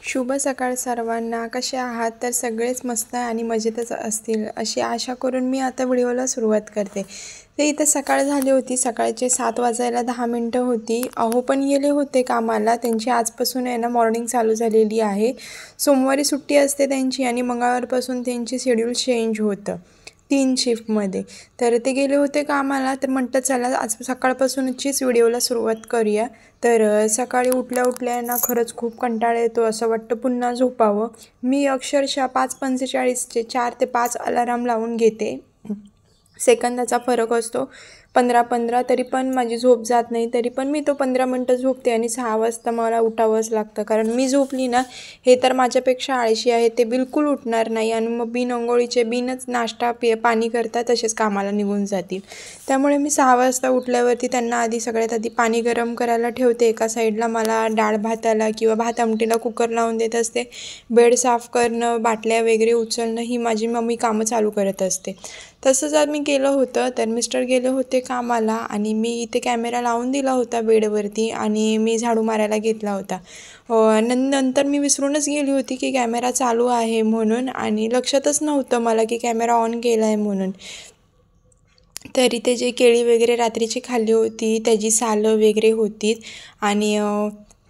शुभ सकाळ सर्वांना. कसे आहात? तर सगळेच मस्त आणि मजेतच असतील अशी आशा करून मी आता व्हिडिओला सुरुवात करते. तर इथं सकाळ झाली होती. सकाळचे 7 वाजायला 10 मिनटं होती. अहो पण गेले होते कामाला. त्यांची आजपासून आहे ना मॉर्निंग चालू झालेली आहे. सोमवारी सुट्टी असते त्यांची आणि मंगळवारपासून त्यांची शेड्यूल चेंज होतं 3 शिफ्टमध्ये. तर ते गेले होते कामाला. तर म्हटलं चला आज सकाळपासूनचीच व्हिडिओला सुरुवात करूया. तर सकाळी उठल्या ना खरंच खूप कंटाळा येतो. असं वाटतं पुन्हा झोपावं. मी अक्षरशः 5:45चे 4 ते 5 अलाराम लावून घेते. सेकंदाचा फरक असतो 15-15 तरी पण माझी झोप जात नाही. तरी पण मी तो 15 मिनटं झोपते आणि 6 वाजता मला उठावंच लागतं. कारण मी झोपली ना, हे तर माझ्यापेक्षा आळशी आहे, ते बिलकुल उठणार नाही आणि मग बिन अंघोळीचे बिनच नाश्ता पाणी करता तसेच कामाला निघून जातील. त्यामुळे मी 6 वाजता उठल्यावरती त्यांना सगळ्यात आधी पाणी गरम करायला ठेवते. एका साईडला मला डाळ भाताला किंवा भात आमटीला कुकर लावून देत असते. बेड साफ करणं, बाटल्या वगैरे उचलणं ही माझी मम्मी कामं चालू करत असते. तसंच आज मी केलं होतं. तर मिस्टर गेले होते कामाला आणि मी इथे कॅमेरा लावून दिला होता बेडवरती आणि मी झाडू मारायला घेतला होता. नंतर मी विसरूनच गेली होती की कॅमेरा चालू आहे म्हणून आणि लक्षातच नव्हतं मला की कॅमेरा ऑन केला आहे म्हणून. तरी ते जे केळी वगैरे रात्रीची खाल्ली होती त्याची सालं वगैरे होती आणि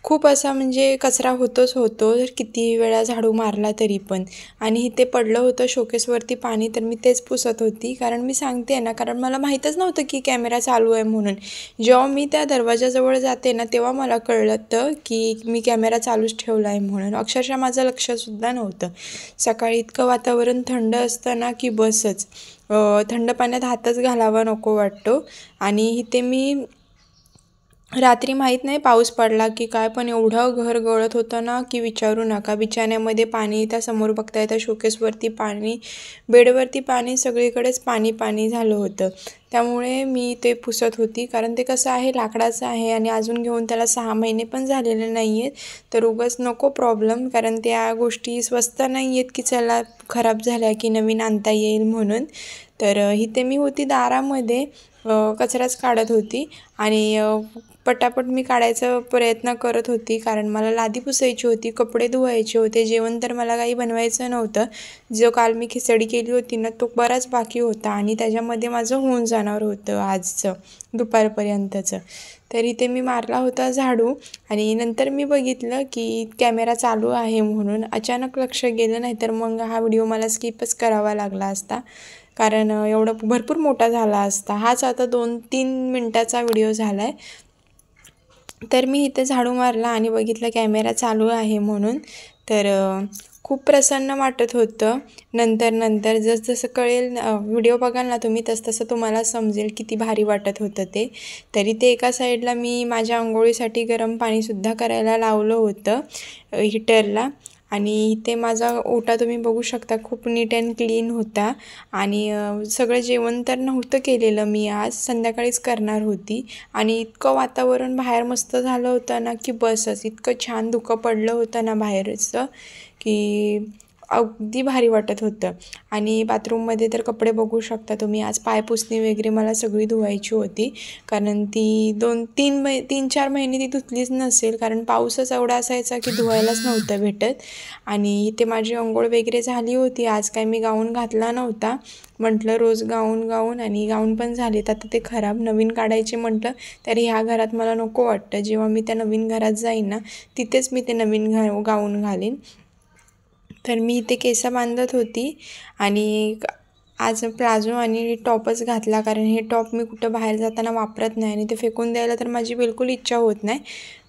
खूप असा म्हणजे कचरा होतोच होतो किती वेळा झाडू मारला तरी पण. आणि इथे पडलं होतं शोकेसवरती पाणी तर मी तेच पुसत होती. कारण मी सांगते ना, कारण मला माहीतच नव्हतं की कॅमेरा चालू आहे म्हणून. जेव्हा मी त्या दरवाजाजवळ जाते ना तेव्हा मला कळलं की मी कॅमेरा चालूच ठेवला आहे म्हणून. अक्षरशः माझं लक्षसुद्धा नव्हतं. सकाळी इतकं वातावरण थंड असतं ना की बसच. थंड पाण्यात हातच घालावा नको वाटतो. आणि इथे मी रात्री माहीत नाही पाऊस पडला की काय, पण एवढं घर गळत होतं ना की विचारू नका. बिछाण्यामध्ये पाणी, त्या समोर बघता येतं शोकेसवरती पाणी, बेडवरती पाणी, सगळीकडेच पाणी पाणी झालं होतं. त्यामुळे मी ते पुसत होती. कारण ते कसं आहे लाकडाचं आहे आणि अजून घेऊन त्याला 6 महिने पण झालेले नाही आहेत. तर उगाच नको प्रॉब्लेम. कारण त्या गोष्टी स्वस्त नाही आहेत की चला खराब झाल्या की नवीन आणता येईल म्हणून. तर इथे मी होती दारामध्ये कचराच काढत होती आणि पटापट मी काढायचा प्रयत्न करत होती. कारण मला लादी पुसायची होती, कपडे धुवायचे होते, जेवण तर मला काही बनवायचं नव्हतं. जो काल मी खिचडी केली होती ना तो बराच बाकी होता आणि त्याच्यामध्ये माझं होऊन जाणार होतं आजचं दुपारपर्यंतचं. तर इथे मी मारला होता झाडू आणि नंतर मी बघितलं की कॅमेरा चालू आहे म्हणून. अचानक लक्ष गेलं, नाही तर मग हा व्हिडिओ मला स्किपच करावा लागला असता. कारण एवढा भरपूर मोठा झाला असता. हाच आता 2-3 मिनटाचा व्हिडिओ झाला आहे. तर मी इथे झाडू मारला आणि बघितलं कॅमेरा चालू आहे म्हणून. तर खूप प्रसन्न वाटत होतं. नंतर जसं कळेल व्हिडिओ बघाल ना तुम्ही तसं तुम्हाला समजेल किती भारी वाटत होतं ते. तरी ते एका साईडला मी माझ्या अंघोळीसाठी गरम पाणीसुद्धा करायला लावलं होतं हीटरला. आणि इथे माझा ओटा तुम्ही बघू शकता खूप नीट अँड क्लीन होता. आणि सगळं जेवण तर नव्हतं केलेलं मी, आज संध्याकाळीच करणार होती. आणि इतकं वातावरण बाहेर मस्त झालं होतं ना की बसच. इतकं छान धुकं पडलं होतं ना बाहेरचं की अगदी भारी वाटत होतं. आणि बाथरूममध्ये तर कपडे बघू शकता तुम्ही. आज पायपुसणी वगैरे मला सगळी धुवायची होती. कारण ती 3-4 महिने ती धुतलीच नसेल. कारण पाऊसच एवढा असायचा की धुवायलाच नव्हतं भेटत. आणि इथे माझी अंघोळ वगैरे झाली होती. आज काय मी गाऊन घातला नव्हता. म्हटलं रोज गाऊन आणि गाऊन पण झालेत आता ते खराब. नवीन काढायचे म्हटलं तर ह्या घरात मला नको वाटतं. जेव्हा मी त्या नवीन घरात जाईन ना तिथेच मी ते नवीन गाऊन घालीन. तर मी इथे केस बांधत होती आणि आज प्लाझो आणि टॉपच घातला. कारण हे टॉप मी कुठं बाहेर जाताना वापरत नाही आणि ते फेकून द्यायला तर माझी बिलकुल इच्छा होत नाही.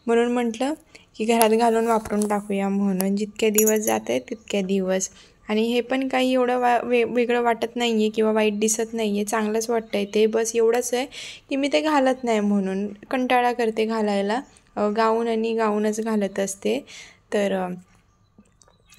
म्हणून म्हटलं की घरात घालून वापरून टाकूया म्हणून. जितके दिवस जात आहेत तितके दिवस. आणि हे पण काही एवढं वेगळं वाटत नाही आहे किंवा वाईट दिसत नाही आहे, चांगलंच वाटतं आहे ते. बस एवढंच आहे की मी ते घालत नाही म्हणून कंटाळा करते घालायला. गाऊनच घालत असते. तर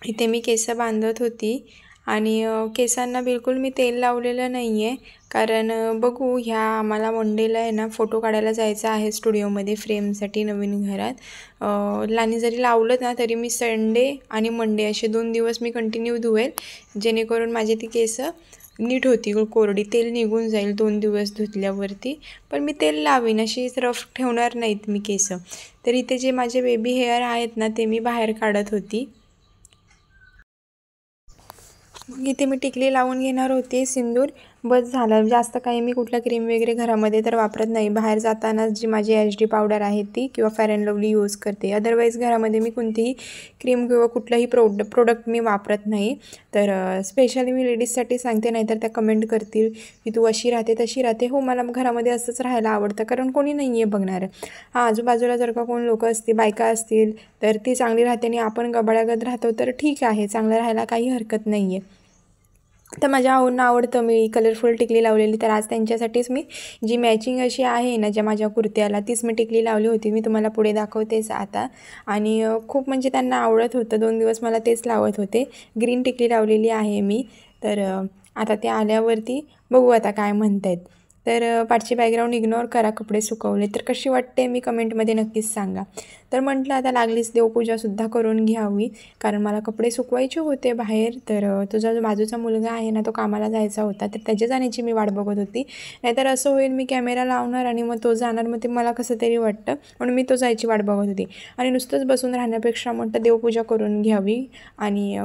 इथे मी केस बांधत होती आणि केसांना बिलकुल मी तेल लावलेलं नाही आहे. कारण बघू ह्या आम्हाला मंडेला आहे ना फोटो काढायला जायचं आहे स्टुडिओमध्ये फ्रेमसाठी नवीन घरात. आणि जरी लावलं ना तरी मी संडे आणि मंडे असे 2 दिवस मी कंटिन्यू धुवेल. जेणेकरून माझी ती केस नीट होती कोरडी, तेल निघून जाईल 2 दिवस धुतल्यावरती. पण मी तेल लावीन, अशी रफ ठेवणार नाहीत मी केस. तर इथे जे माझे बेबी हेअर आहेत ना ते मी बाहेर काढत होती. मग इथे मी टिकली लावून घेणार होते सिंदूर. बस झालं. जास्त काही मी कुठला क्रीम वगैरे घरामध्ये तर वापरत नाही. बाहेर जाताना जी माझी HD पावडर आहे ती किंवा फेअर अँड लवली यूज करते. अदरवाईज घरामध्ये मी कोणतीही क्रीम किंवा कुठलंही प्रोडक्ट मी वापरत नाही. तर स्पेशली मी लेडीजसाठी सांगते, नाहीतर त्या कमेंट करतील की तू अशी राहते तशी राहते. हो, मला घरामध्ये असंच राहायला आवडतं, कारण कोणी नाही आहे बघणार. हां, आजूबाजूला जर का कोण लोकं असतील, बायका असतील, तर ती चांगली राहते आणि आपण गबाळागत राहतो तर ठीक आहे, चांगलं राहायला काही हरकत नाही आहे. तर माझ्या आऊंना आवडतं मी कलरफुल टिकली लावलेली. तर आज त्यांच्यासाठीच मी जी मॅचिंग अशी आहे ना ज्या माझ्या कुर्त्याला, तीच मी टिकली लावली होती. मी तुम्हाला पुढे दाखवतेच आता. आणि खूप म्हणजे त्यांना आवडत होतं. 2 दिवस मला तेच लावत होते. ग्रीन टिकली लावलेली आहे मी. तर आता ते आल्यावरती बघू आता काय म्हणतायत. तर पाठची बॅकग्राऊंड इग्नोर करा, कपडे सुकवले. तर कशी वाटते मी कमेंटमध्ये नक्कीच सांगा. तर म्हटलं आता लागलीच देवपूजासुद्धा करून घ्यावी, कारण मला कपडे सुकवायचे होते बाहेर. तर तुझा जो बाजूचा मुलगा आहे ना, तो कामाला जायचा होता, तर त्याच्या जाण्याची मी वाट बघत होती. नाहीतर असं होईल मी कॅमेरा लावणार आणि मग तो जाणार, मग ते मला कसं तरी वाटतं, म्हणून मी तो जायची वाट बघत होती. आणि नुसतंच बसून राहण्यापेक्षा म्हटलं देवपूजा करून घ्यावी. आणि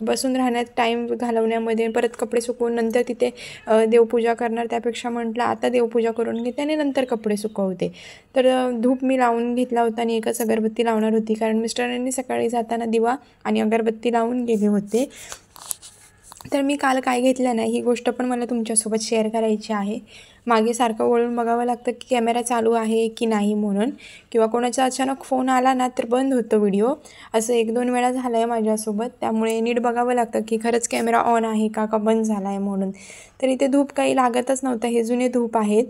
बसून राहण्यात टाईम घालवण्यामध्ये परत कपडे सुकवून नंतर तिथे देवपूजा करणार, त्यापेक्षा म्हटलं आता देवपूजा करून घेते आणि नंतर कपडे सुकवते. तर धूप मी लावून घेतला होता आणि एकच अगरबत्ती लावणार होती, कारण मिस्टरांनी सकाळी जाताना दिवा आणि अगरबत्ती लावून गेले होते. तर मी काल काय घेतलं नाही ही गोष्ट पण मला तुमच्यासोबत शेअर करायची आहे. मागे सारखं वळून बघावं लागतं की कॅमेरा चालू आहे की नाही म्हणून, किंवा कोणाचा अचानक फोन आला ना तर बंद होतो व्हिडिओ. असं 1-2 वेळा झालं आहे माझ्यासोबत. त्यामुळे नीट बघावं लागतं की खरंच कॅमेरा ऑन आहे का बंद झाला आहे म्हणून. तर इथे धूप काही लागतच नव्हतं. हे जुने धूप आहेत.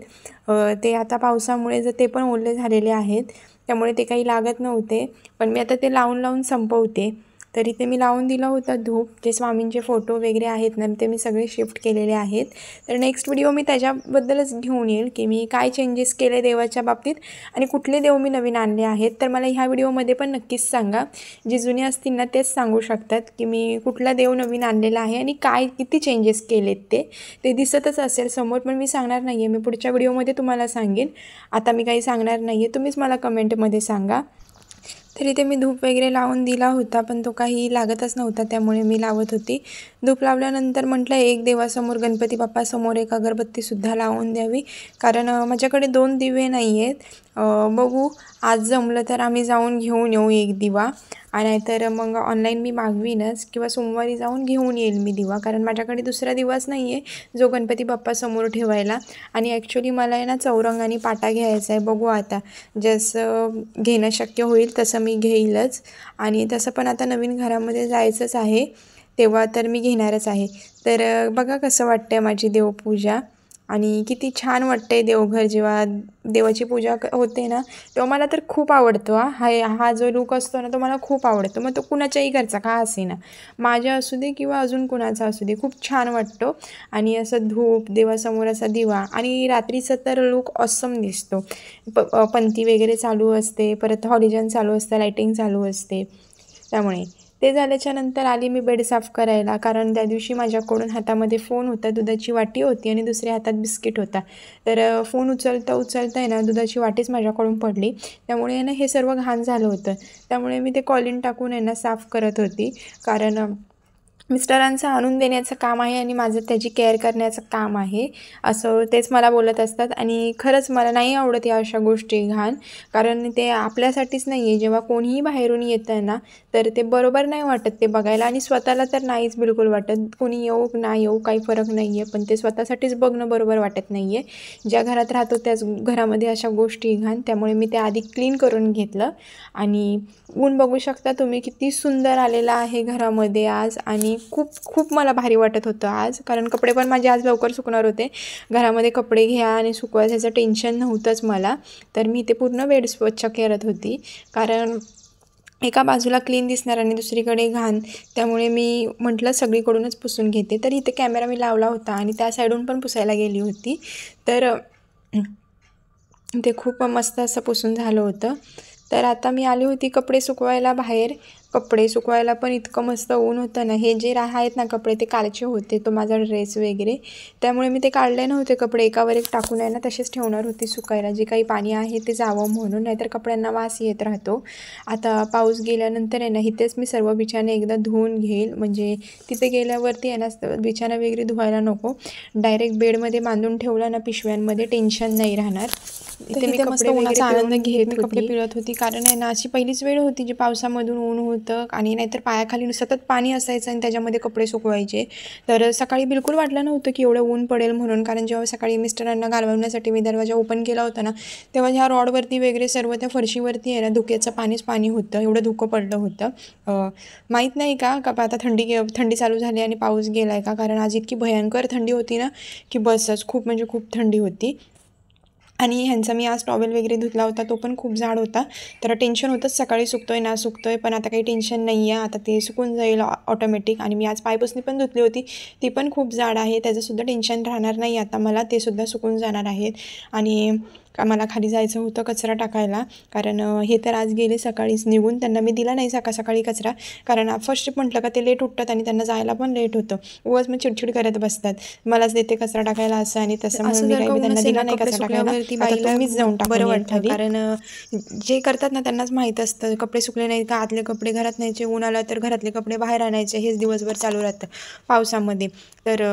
ते आता पावसामुळे जर ते पण ओले झालेले आहेत, त्यामुळे ते काही लागत नव्हते. पण मी आता ते लावून संपवते. तर इथे मी लावून दिलं होतं धूप. जे स्वामींचे फोटो वगैरे आहेत ना, ते मी सगळे शिफ्ट केलेले आहेत. तर नेक्स्ट व्हिडिओ मी त्याच्याबद्दलच घेऊन येईल की मी काय चेंजेस केले देवाच्या बाबतीत आणि कुठले देव मी नवीन आणले आहेत. तर मला ह्या व्हिडिओमध्ये पण नक्कीच सांगा. जे जुने असतील ना तेच सांगू शकतात की मी कुठला देव नवीन आणलेला आहे आणि काय किती चेंजेस केलेत ते दिसतच असेल समोर, पण मी सांगणार नाही आहे. मी पुढच्या व्हिडिओमध्ये तुम्हाला सांगेन. आता मी काही सांगणार नाही आहे, तुम्हीच मला कमेंटमध्ये सांगा. तर इथे मी धूप वगैरे लावून दिला होता, पण तो काही लागतच नव्हता, त्यामुळे मी लावत होती. धूप लावल्यानंतर म्हटलं एक देवासमोर, गणपती बाप्पासमोर एक अगरबत्तीसुद्धा लावून द्यावी, कारण माझ्याकडे 2 दिवे नाही आहेत. बघू आज जमलं तर आम्ही जाऊन घेऊन येऊ एक दिवा, आणि नाहीतर मग ऑनलाईन मी मागवीनच किंवा सोमवारी जाऊन घेऊन येईल मी दिवा, कारण माझ्याकडे दुसरा दिवाच नाही आहे जो गणपती बाप्पासमोर ठेवायला. आणि ॲक्च्युली मला आहे ना चौरंग आणि पाटा घ्यायचा आहे. बघू आता जसं घेणं शक्य होईल तसं मी घेईलच. आणि तसं पण आता नवीन घरामध्ये जायचंच आहे, तेव्हा तर मी घेणारच आहे. तर बघा कसं वाटतं आहे माझी देवपूजा, आणि किती छान वाटतं आहे देवघर. जेव्हा देवाची पूजा होते ना तेव्हा मला तर खूप आवडतो. हा जो लूक असतो ना तो मला खूप आवडतो. मग तो कुणाच्याही घरचा का असे ना, माझ्या असू दे किंवा अजून कुणाचा असू दे, खूप छान वाटतो. आणि असं धूप, देवासमोर असा दिवा, आणि रात्रीचं तर लूक ऑसम दिसतो. पंती वगैरे चालू असते, परत हॉलिजन चालू असतं, लाईटिंग चालू असते. त्यामुळे ते झाल्याच्या नंतर आली मी बेड साफ करायला, कारण त्या दिवशी माझ्याकडून हातामध्ये फोन होता, दुधाची वाटी होती आणि दुसऱ्या हातात बिस्किट होता. तर फोन उचलता आहे ना दुधाची वाटीच माझ्याकडून पडली. त्यामुळे आहे ना हे सर्व घाण झालं होतं. त्यामुळे मी ते कॉलिन टाकून आहे ना साफ करत होती, कारण मिस्टरांचं आणून देण्याचं काम आहे आणि माझं त्याची केअर करण्याचं काम आहे, असं तेच मला बोलत असतात. आणि खरंच मला नाही आवडत या अशा गोष्टी घाण, कारण ते आपल्यासाठीच नाही आहे. जेव्हा कोणीही बाहेरून येतं ना तर ते बरोबर नाही वाटत ते बघायला, आणि स्वतःला तर नाहीच बिलकुल वाटत. कोणी येऊ ना येऊ काही फरक नाही आहे, पण ते स्वतःसाठीच बघणं बरोबर वाटत नाही आहे. ज्या घरात राहतो त्याच घरामध्ये अशा गोष्टी घाण. त्यामुळे मी ते आधी क्लीन करून घेतलं. आणि ऊन बघू शकता तुम्ही किती सुंदर आलेला आहे घरामध्ये आज, आणि खूप मला भारी वाटत होतं आज, कारण कपडे पण माझे आज लवकर सुकणार होते. घरामध्ये कपडे घ्या आणि सुकवायचं ह्याचं टेन्शन नव्हतंच मला. तर मी ते पूर्ण बेड स्वच्छ करत होती, कारण एका बाजूला क्लीन दिसणार आणि दुसरीकडे घाण. त्यामुळे मी म्हटलं सगळीकडूनच पुसून घेते. तर इथे कॅमेरा मी लावला होता आणि त्या साईडून पण पुसायला गेली होती. तर ते खूप मस्त असं पुसून झालं होतं. तर आता मी आली होती कपडे सुकवायला बाहेर. कपडे सुकवायला पण इतकं मस्त ऊन होतं ना. हे जे आहेत ना कपडे ते कालचे होते, तो माझा ड्रेस वगैरे, त्यामुळे मी ते काढले नव्हते कपडे, एकावर एक टाकून आहे ना तसेच ठेवणार होते सुकायला, जे काही पाणी आहे ते जावं म्हणून, नाहीतर कपड्यांना वास येत राहतो. आता पाऊस गेल्यानंतर आहे ना इथेच मी सर्व बिछाने एकदा धुवून घेईल, म्हणजे तिथे गेल्यावरती आहे ना बिछाना वगैरे धुवायला नको, डायरेक्ट बेडमध्ये बांधून ठेवला ना पिशव्यांमध्ये, टेन्शन नाही राहणार. इथे मी मस्त उन्हाचा आनंद घेत मी कपडे पिळत होती, कारण आहे ना अशी पहिलीच वेळ होती जी पावसामधून ऊन होतं आणि नाहीतर पायाखाली सतत पाणी असायचं आणि त्याच्यामध्ये कपडे सुकवायचे. तर सकाळी बिलकुल वाटलं नव्हतं की एवढं ऊन पडेल म्हणून, कारण जेव्हा सकाळी मिस्टरांना घालवण्यासाठी मी दरवाजा ओपन केला होता ना, तेव्हा ह्या रॉडवरती वगैरे सर्व त्या फरशीवरती आहे ना धुक्याचं पाणीच पाणी होतं, एवढं धुकं पडलं होतं. माहीत नाही का आता थंडी चालू झाली आणि पाऊस गेला आहे का, कारण आज इतकी भयंकर थंडी होती ना की बसच, खूप म्हणजे खूप थंडी होती. आणि ह्यांचा मी आज टॉवेल वगैरे धुतला होता, तो पण खूप जाड होता, तर टेन्शन होतंच सकाळी सुकतोय ना सुकतोय, पण आता काही टेन्शन नाही आहे, आता ते सुकून जाईल ऑटोमॅटिक. आणि मी आज पायपुसणी पण धुतली होती, ती पण खूप जाड आहे, त्याचंसुद्धा टेन्शन राहणार नाही आता मला, ते सुद्धा सुकून जाणार आहेत. आणि मला खाली जायचं होतं कचरा टाकायला, कारण हे तर आज गेले सकाळीच निघून, त्यांना मी दिला नाही सकाळी कचरा, कारण फर्स्ट म्हटलं का ते लेट उठतात आणि त्यांना जायला पण लेट होतं, उगाच मग चिडचिड करत बसतात, मलाच देते कचरा टाकायला असं आणि तसं, म्हणून मी काही त्यांना दिला नाही कचरा टाकायला. आता तुम्हीच जाऊन बरं वाटतं, कारण जे करतात ना त्यांनाच माहीत असतं, कपडे सुकले नाही का आतले कपडे घरात न्यायचे, ऊन आलं तर घरातले कपडे बाहेर आणायचे, हेच दिवसभर चालू राहतं पावसामध्ये. तर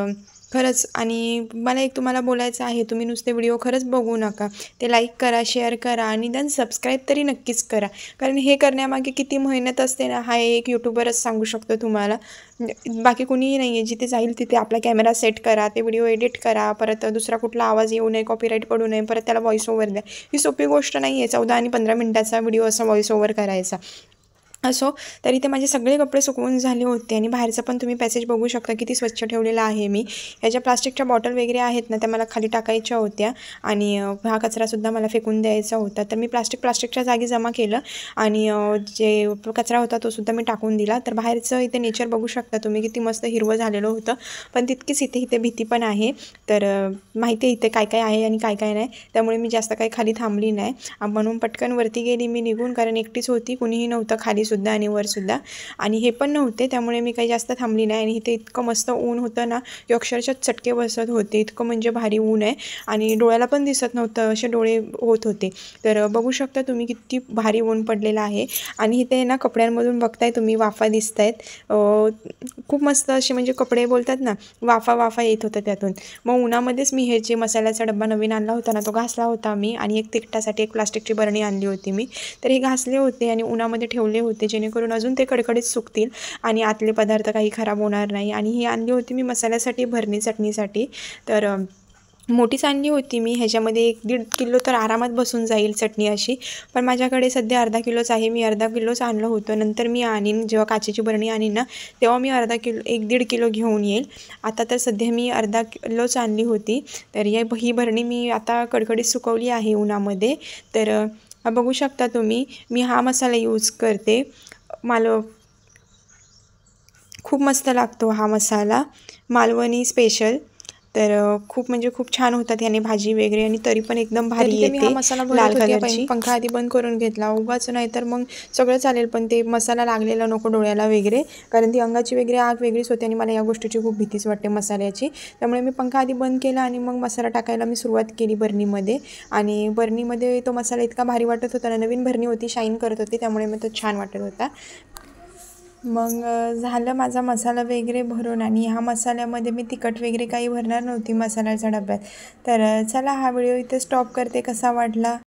खरंच, आणि मला एक तुम्हाला बोलायचं आहे, तुम्ही नुसते व्हिडिओ खरंच बघू नका, ते लाईक करा, शेअर करा आणि देन सबस्क्राईब तरी नक्कीच करा, कारण हे करण्यामागे किती मेहनत असते ना, हा एक यूट्यूबरच सांगू शकतो तुम्हाला, बाकी कुणीही नाही आहे. जिथे जाईल तिथे आपला कॅमेरा सेट करा, ते व्हिडिओ एडिट करा, परत दुसरा कुठला आवाज येऊ नये, कॉपीराईट पडू नये, परत त्याला व्हॉईस ओव्हर द्या, ही सोपी गोष्ट नाही आहे, 14 आणि 15 मिनिटाचा व्हिडिओ असा व्हॉईस ओव्हर करायचा. असो, तरी ते माझे सगळे कपडे सुकवून झाले होते आणि बाहेरचं पण तुम्ही पॅसेज बघू शकता किती स्वच्छ ठेवलेला आहे मी. ह्याच्या प्लास्टिकच्या बॉटल वगैरे आहेत ना, त्या मला खाली टाकायच्या होत्या आणि हा कचरासुद्धा मला फेकून द्यायचा होता, तर मी प्लास्टिकच्या जागी जमा केलं आणि जे कचरा होता तो सुद्धा मी टाकून दिला. तर बाहेरचं इथे नेचर बघू शकता तुम्ही, किती मस्त हिरवं झालेलं होतं, पण तितकीच इथे भीती पण आहे. तर माहिती आहे इथे काय काय आहे आणि काय काय नाही, त्यामुळे मी जास्त काही खाली थांबली नाही, म्हणून पटकन वरती गेली मी निघून, कारण एकटीच होती, कुणीही नव्हतं खाली सुद्धा आणि वरसुद्धा, आणि हे पण नव्हते, त्यामुळे मी काही जास्त थांबली नाही. आणि इथे इतकं मस्त ऊन होतं ना की अक्षरशः चटके बसत होते, इतकं म्हणजे भारी ऊन आहे आणि डोळ्याला पण दिसत नव्हतं, असे डोळे होत होते. तर बघू शकता तुम्ही किती भारी ऊन पडलेलं आहे. आणि इथे ना कपड्यांमधून बघताय तुम्ही वाफा दिसत आहेत, खूप मस्त असे म्हणजे कपडे बोलतात ना, वाफा येत होतं त्यातून. मग उन्हामध्येच मी हे जे मसाल्याचा डब्बा नवीन आणला होता ना, तो घासला होता मी, आणि एक तिखटासाठी एक प्लास्टिकची बरणी आणली होती मी, तर हे घासले होते आणि उन्हामध्ये ठेवले होते, जेणेकरून अजून ते कडकडीत सुकतील आणि आतले पदार्थ काही खराब होणार नाही. आणि ही आणली होती मी मसाल्यासाठी, भरणी चटणीसाठी, तर मोठीच आणली होती मी, ह्याच्यामध्ये 1-1.5 किलो तर आरामात बसून जाईल चटणी अशी, पण माझ्याकडे सध्या अर्धा किलोच आहे, मी अर्धा किलोच आणलं होतं, नंतर मी आणीन जेव्हा काचेची बरणी आणीन ना, तेव्हा मी 1.5 किलो घेऊन येईल. आता तर सध्या मी अर्धा किलोच आणली होती, तर ही बरणी मी आता कडकडीत सुकवली आहे उन्हामध्ये. तर बघू शकता तुम्ही, मी हा मसाला यूज करते, मला खूप मस्त लागतो हा मसाला, मालवणी स्पेशल. तर खूप म्हणजे खूप छान होतात याने भाजी वगैरे, आणि तरी पण एकदम भारी येते. मी हा मसाला लाल कलरची, पंखा आधी बंद करून घेतला उगाच, नाही तर मग सगळं चालेल, पण ते मसाला लागलेला नको डोळ्याला वगैरे, कारण ती अंगाची वगैरे आग वेगळीच होते आणि मला या गोष्टीची खूप भीतीच वाटते मसाल्याची. त्यामुळे मी पंखा आधी बंद केला आणि मग मसाला टाकायला मी सुरुवात केली बरणीमध्ये. आणि बरणीमध्ये तो मसाला इतका भारी वाटत होता ना, नवीन बरणी होती, शाईन करत होती, त्यामुळे मग तो छान वाटत होता. मग झालं माझा मसाला वगैरे भरून, आणि ह्या मसाल्यामध्ये मी तिखट वगैरे काही भरणार नव्हती मसाल्याच्या डब्यात. तर चला, हा व्हिडिओ इथे स्टॉप करते. कसा वाटला